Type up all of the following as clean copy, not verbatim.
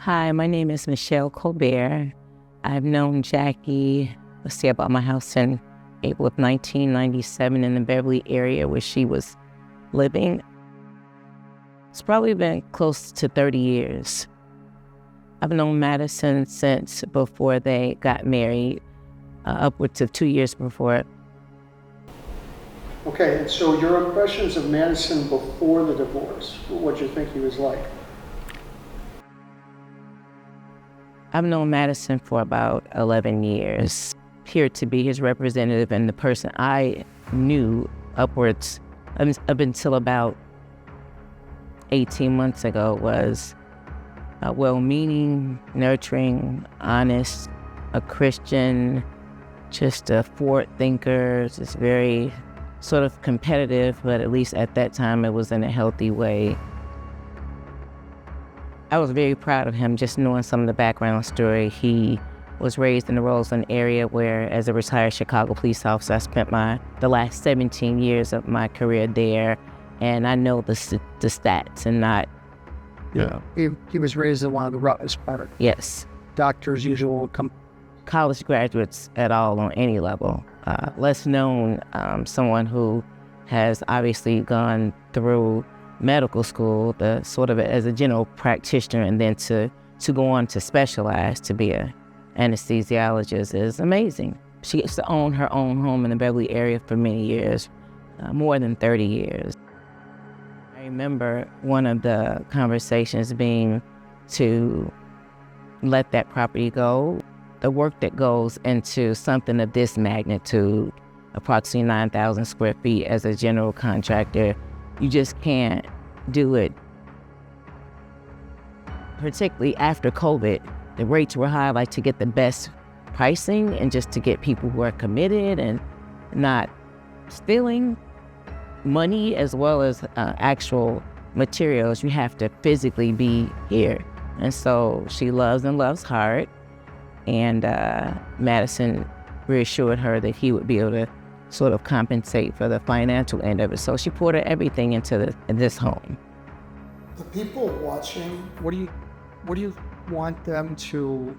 Hi, my name is Michelle1. I've known Jackie, I bought my house in April of 1997 in the Beverly area where she was living. It's probably been close to 30 years. I've known Madison since before they got married, upwards of 2 years before. Okay, and so your impressions of Madison before the divorce, what do you think he was like? I've known Madison for about 11 years. Here to be his representative, and the person I knew upwards up until about 18 months ago was well-meaning, nurturing, honest, a Christian, just a forward thinker, just very sort of competitive, but at least at that time it was in a healthy way. I was very proud of him, just knowing some of the background story. He was raised in the Roseland area where, as a retired Chicago police officer, I spent the last 17 years of my career there, and I know the stats and not, He was raised in one of the roughest part. Yes. Doctors usual College graduates at all on any level. Less known, someone who has obviously gone through medical school, the sort of as a general practitioner, and then to go on to specialize to be a anesthesiologist is amazing. She gets to own her own home in the Beverly area for many years, more than 30 years. I remember one of the conversations being to let that property go. The work that goes into something of this magnitude, approximately 9,000 square feet as a general contractor, you just can't do it. Particularly after COVID, the rates were high, like to get the best pricing and just to get people who are committed and not stealing money as well as actual materials. You have to physically be here. And so she loves and loves hard. And Madison reassured her that he would be able to sort of compensate for the financial end of it. So she poured everything into this home. The people watching, what do you want them to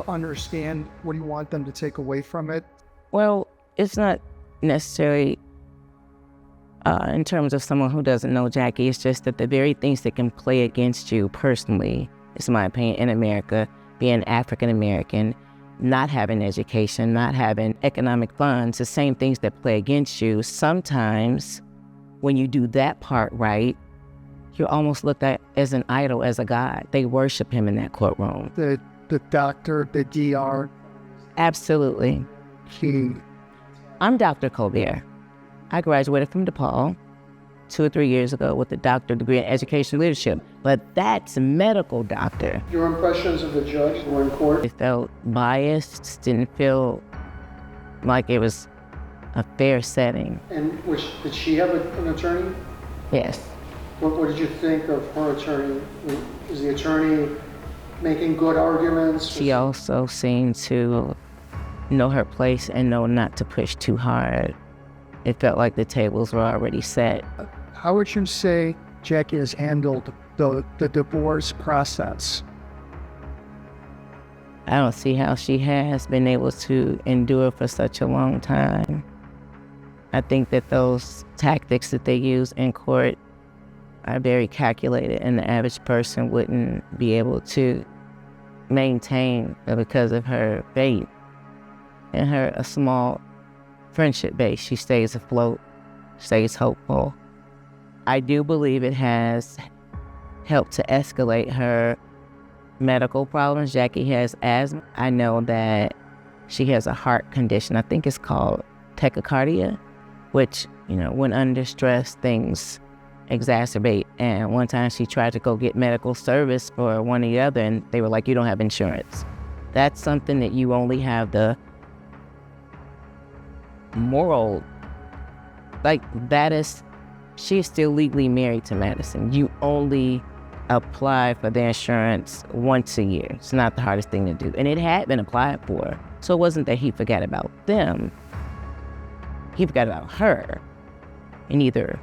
understand? What do you want them to take away from it? Well, it's not necessarily in terms of someone who doesn't know Jackie. It's just that the very things that can play against you personally, it's my opinion, in America, being African American, not having education, not having economic funds, the same things that play against you. Sometimes when you do that part right, you're almost looked at as an idol, as a god. They worship him in that courtroom. The doctor, the DR. Absolutely. I'm Dr. Colbert. I graduated from DePaul 2 or 3 years ago with a doctorate degree in education leadership, but that's a medical doctor. Your impressions of the judge who were in court? It felt biased, didn't feel like it was a fair setting. And did she have an attorney? Yes. What did you think of her attorney? Is the attorney making good arguments? She also seemed to know her place and know not to push too hard. It felt like the tables were already set. How would you say Jackie has handled the divorce process? I don't see how she has been able to endure for such a long time. I think that those tactics that they use in court are very calculated, and the average person wouldn't be able to maintain because of her faith and her a small friendship base. She stays afloat, stays hopeful. I do believe it has helped to escalate her medical problems. Jackie has asthma. I know that she has a heart condition. I think it's called tachycardia, which, when under stress, things exacerbate. And one time she tried to go get medical service for one or the other, and they were like, you don't have insurance. That's something that you only have the moral, she is still legally married to Madison. You only apply for the insurance once a year. It's not the hardest thing to do. And it had been applied for. So it wasn't that he forgot about them. He forgot about her. And either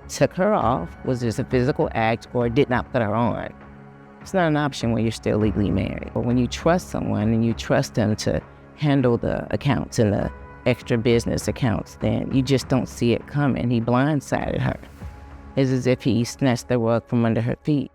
took her off, was just a physical act, or did not put her on. It's not an option when you're still legally married. But when you trust someone and you trust them to handle the accounts and the extra business accounts, then you just don't see it coming. He blindsided her. It's as if he snatched the rug from under her feet.